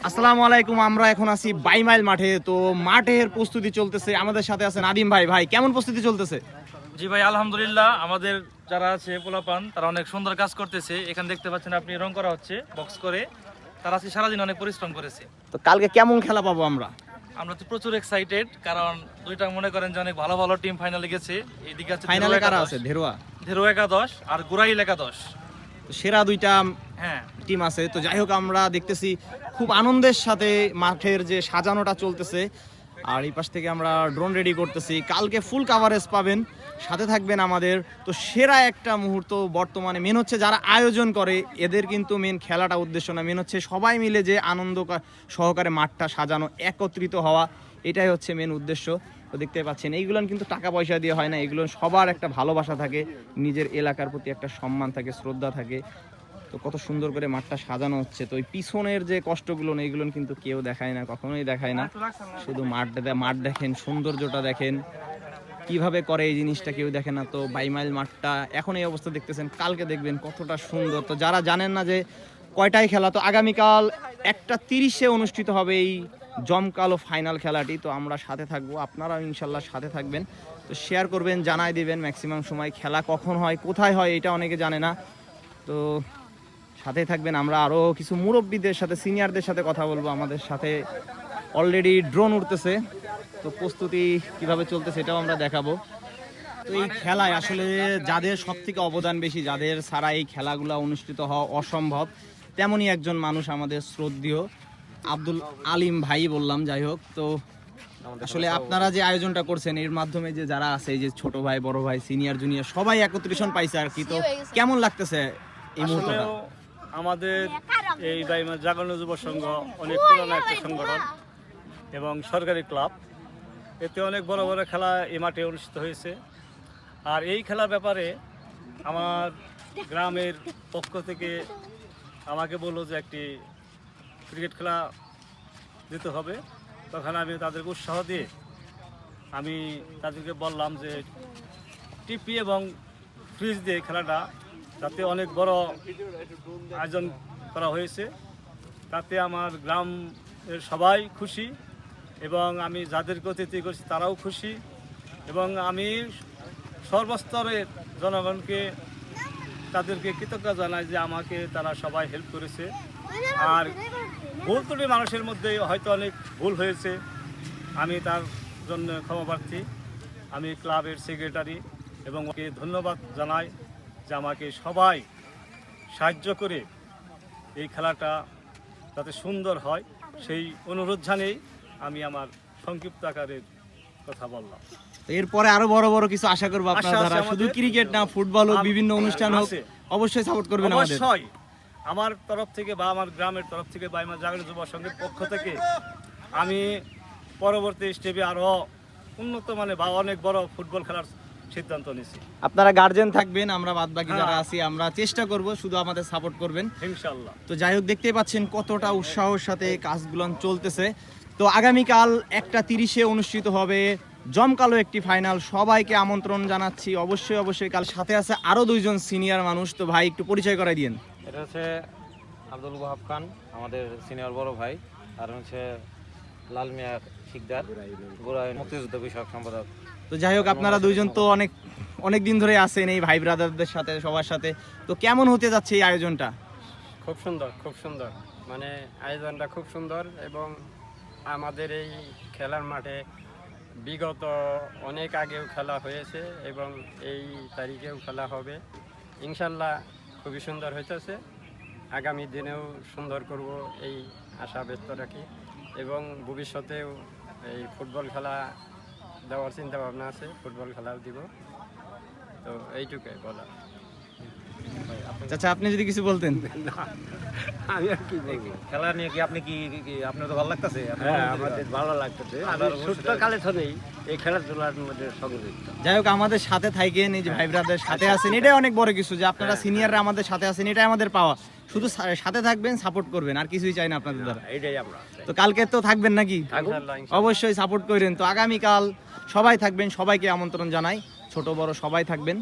আসসালামু আলাইকুম। আমরা এখন আছি বাইমাইল মাঠে। তো মাঠের প্রস্তুতি চলতেছে, আমাদের সাথে আছেন আদিম ভাই। ভাই কেমন প্রস্তুতি চলতেছে? জি ভাই, আলহামদুলিল্লাহ। আমাদের যারা আছে পোলাপান তারা অনেক সুন্দর কাজ করতেছে। এখানে দেখতে পাচ্ছেন আপনি, রং করা হচ্ছে বক্স করে। তারা আজকে সারাদিন অনেক পরিশ্রম করেছে। তো কালকে কেমন খেলা পাবো আমরা? আমরা তো প্রচুর এক্সাইটেড, কারণ দুইটা মনে করেন যে অনেক ভালো ভালো টিম ফাইনালে গেছে। এইদিকে আছে ফাইনালে কারা আছে? ধেরুয়া একাদশ আর গুরাইল একাদশ। তো সেরা দুইটা হ্যাঁ, টিম আছে। তো যাই হোক, আমরা দেখতেছি খুব আনন্দের সাথে মাঠের যে সাজানোটা চলতেছে, আর এই পাশ থেকে আমরা ড্রোন রেডি করতেছি। কালকে ফুল কাভারেজ পাবেন, সাথে থাকবেন আমাদের। তো সেরা একটা মুহূর্ত বর্তমানে মেন হচ্ছে যারা আয়োজন করে এদের কিন্তু মেন খেলাটা উদ্দেশ্য না, মেন হচ্ছে সবাই মিলে যে আনন্দ সহকারে মাঠটা সাজানো, একত্রিত হওয়া, এটাই হচ্ছে মেন উদ্দেশ্য। তো দেখতে পাচ্ছেন এইগুলো কিন্তু টাকা পয়সা দিয়ে হয় না, এগুলো সবার একটা ভালোবাসা থাকে, নিজের এলাকার প্রতি একটা সম্মান থাকে, শ্রদ্ধা থাকে। তো কত সুন্দর করে মাঠটা সাজানো হচ্ছে। তো ওই পিছনের যে কষ্টগুলো এইগুলো কিন্তু কেউ দেখায় না, কখনোই দেখায় না। শুধু মাঠ দেখেন, সৌন্দর্যটা দেখেন, কিভাবে করে এই জিনিসটা কেউ দেখে না। তো বাইমাইল মাঠটা এখন এই অবস্থা দেখতেছেন, কালকে দেখবেন কতটা সুন্দর। তো যারা জানেন না যে কয়টায় খেলা, তো আগামীকাল 1:30-এ অনুষ্ঠিত হবে এই জমকালো ফাইনাল খেলাটি। তো আমরা সাথে থাকবো, আপনারাও ইনশাল্লাহ সাথে থাকবেন। তো শেয়ার করবেন, জানাই দিবেন ম্যাক্সিমাম সময় খেলা কখন হয়, কোথায় হয়, এটা অনেকে জানে না। তো সাথে থাকবেন। আমরা আরও কিছু মুরব্বীদের সাথে, সিনিয়রদের সাথে কথা বলবো। আমাদের সাথে অলরেডি ড্রোন উঠতেছে, তো প্রস্তুতি কিভাবে চলতেছে এটাও আমরা দেখাবো। তো এই খেলায় আসলে যাদের সব থেকে অবদান বেশি, যাদের ছাড়া এই খেলাগুলো অনুষ্ঠিত হওয়া অসম্ভব, তেমনই একজন মানুষ আমাদের শ্রদ্ধেয় আব্দুল আলিম ভাই বললাম। যাই হোক, তো আসলে আপনারা যে আয়োজনটা করছেন এর মাধ্যমে যে যারা আছে, এই যে ছোট ভাই, বড় ভাই, সিনিয়র জুনিয়র সবাই একত্রিশন পাইছে আর কি। তো কেমন লাগতেছে এই মুহূর্তটা? আমাদের এই বাইমাইল জাগরণ যুব সংঘ অনেক পুরনো একটা সংগঠন এবং সরকারি ক্লাব। এতে অনেক বড় বড় খেলা এই মাঠে অনুষ্ঠিত হয়েছে। আর এই খেলার ব্যাপারে আমার গ্রামের পক্ষ থেকে আমাকে বললো যে একটি ক্রিকেট খেলা দিতে হবে। তখন আমি তাদেরকে উৎসাহ দিয়ে আমি তাদেরকে বললাম যে টিপি এবং ফ্রিজ দিয়ে খেলাটা, তাতে অনেক বড় আয়োজন করা হয়েছে। তাতে আমার গ্রামের সবাই খুশি এবং আমি যাদেরকে অতিথি করছি তারাও খুশি, এবং আমি সর্বস্তরের জনগণকে তাদেরকে কৃতজ্ঞতা জানাই যে আমাকে তারা সবাই হেল্প করেছে। আর ভুল ত্রুটি মানুষের মধ্যে হয়তো অনেক ভুল হয়েছে, আমি তার জন্য ক্ষমাপ্রার্থী। আমি ক্লাবের সেক্রেটারি এবং ওকে ধন্যবাদ জানাই যে আমাকে সবাই সাহায্য করে এই খেলাটা যাতে সুন্দর হয়, সেই অনুরোধ জানিয়েই আমি আমার সংক্ষিপ্ত আকারের কথা বললাম। এরপরে আরো বড় বড় কিছু আশা করবো আপনারা, যারা শুধু ক্রিকেট না, ফুটবল হোক, বিভিন্ন অনুষ্ঠান হোক, অবশ্যই সাপোর্ট করবেন আমাদের। অবশ্যই আমার তরফ থেকে বা আমার গ্রামের তরফ থেকে বাইমাইল জাগরণ যুব সংঘের পক্ষ থেকে আমি পরবর্তী স্টেপে আরো উন্নত মানে বা অনেক বড় ফুটবল খেলার সিদ্ধান্ত নিয়েছি। আপনারা গার্জেন থাকবেন, আমরা বাদ বাকি যারা আছি আমরা চেষ্টা করব, শুধু আমাদের সাপোর্ট করবেন ইনশাআল্লাহ। তো যাই হোক, দেখতেই পাচ্ছেন কতটা উৎসাহের সাথে কাজগুলো চলতেছে। তো আগামীকাল 1:30-এ অনুষ্ঠিত হবে জমকালো একটি ফাইনাল। সবাইকে আমন্ত্রণ জানাচ্ছি। অবশ্যই কাল সাথে আছে আরো দুইজন সিনিয়র মানুষ। তো ভাই একটু পরিচয় করাই দিন। এটা হচ্ছে আব্দুল ওয়াহাব খান, আমাদের সিনিয়র বড় ভাই, আর হচ্ছে লাল মিয়া শিকদার, গোড়ায় মুক্তিযুদ্ধ বিষয়ক সম্পাদক। তো যাই হোক, আপনারা দুইজন তো অনেক দিন ধরে আছেন এই ভাই ব্রাদারদের সাথে, সবার সাথে। তো কেমন হতে যাচ্ছে এই আয়োজনটা? খুব সুন্দর, মানে আয়োজনটা খুব সুন্দর। এবং আমাদের এই খেলার মাঠে বিগত অনেক আগেও খেলা হয়েছে এবং এই তারিখেও খেলা হবে ইনশাল্লাহ। খুবই সুন্দর হইতেছে, আগামী দিনেও সুন্দর করব এই আশা ব্যক্ত রাখি, এবং ভবিষ্যতেও এই ফুটবল খেলা দেওয়ার চিন্তা ভাবনা আছে, ফুটবল খেলাও দিব। তো এইটুকুই বলা। আচ্ছা, আপনি যদি কিছু বলতেন। আমি আর কি বলবো, খেলা নিয়ে কি আপনি কি আপনার তো ভালো লাগতেছে? হ্যাঁ, আমাদের ভালো লাগতেছে। আমি ছোট্টকালে থেকেই এই খেলাধুলার মধ্যে সংযুক্ত। যাই হোক, আমাদের সাথে থাকেন, এই যে ভাই ব্রাদার সাথে আছেন, এটাই অনেক বড় কিছু যে আপনারা সিনিয়ররা আমাদের সাথে আছেন, এটাই আমাদের পাওয়া। শুধু সাথে থাকবেন, সাপোর্ট করবেন, আর কিছুই চাই না আপনাদের দ্বারা। এইটাই আমরা। তো কালকে তো থাকবেন নাকি? অবশ্যই সাপোর্ট করেন। তো আগামীকাল সবাই থাকবেন, সবাইকে আমন্ত্রণ জানাই, ছোট বড় সবাই থাকবেন।